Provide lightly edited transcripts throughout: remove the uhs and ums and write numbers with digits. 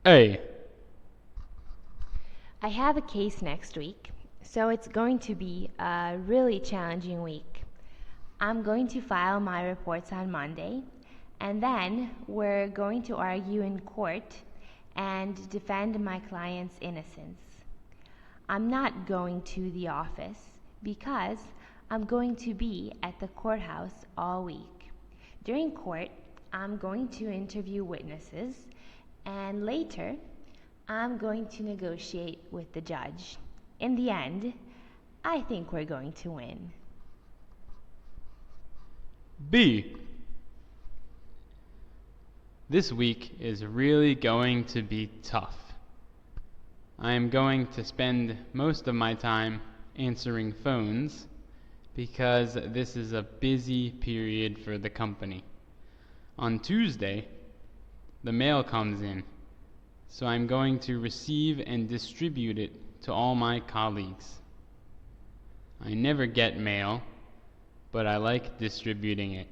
A. I have a case next week, so it's going to be a really challenging week. I'm going to file my reports on Monday, and then we're going to argue in court and defend my client's innocence. I'm not going to the office because I'm going to be at the courthouse all week. During court, I'm going to interview witnesses, and later, I'm going to negotiate with the judge. In the end, I think we're going to win. B. This week is really going to be tough. I am going to spend most of my time answering phones because this is a busy period for the company. On Tuesday, the mail comes in, so I'm going to receive and distribute it to all my colleagues. I never get mail, but I like distributing it.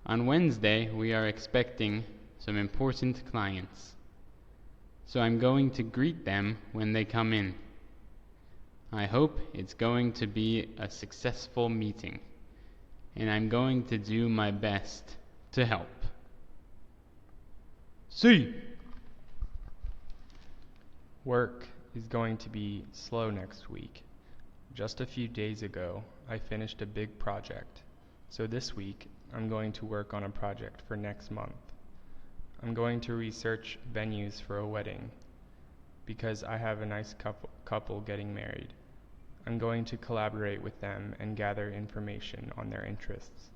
On Wednesday, we are expecting some important clients, so I'm going to greet them when they come in. I hope it's going to be a successful meeting, and I'm going to do my best to help. C. Work is going to be slow next week. Just a few days ago, I finished a big project, so this week I'm going to work on a project for next month. I'm going to research venues for a wedding because I have a nice couple getting married. I'm going to collaborate with them and gather information on their interests,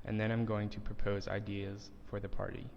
and then I'm going to propose ideas for the party.